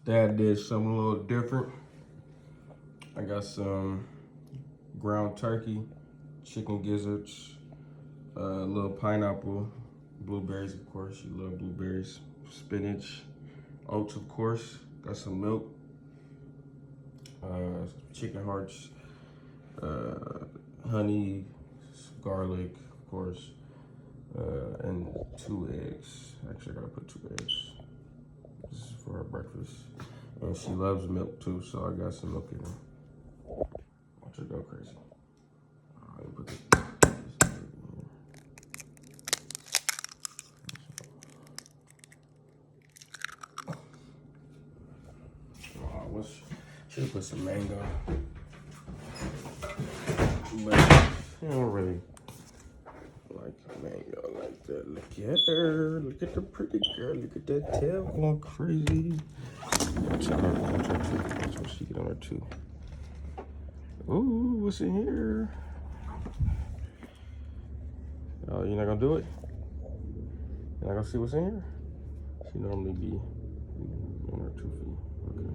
Dad did something a little different. I got some ground turkey, chicken gizzards, a little pineapple, blueberries, of course. You love blueberries. Spinach, oats, of course. Got some milk, chicken hearts, honey, garlic, of course, and 2 eggs. Actually, I gotta put 2 eggs. This is for her breakfast. And she loves milk too, so I got some milk in her. Watch her go crazy. All right, put this in here. Should put some mango. But you don't really like mango like that. Look at her. Look at the pretty girl. Look at that tail going crazy. Watch her too. Watch what she get on her too. Ooh, what's in here? Oh, you're not gonna do it? You're not gonna see what's in here? She normally be on her 2 feet. Okay.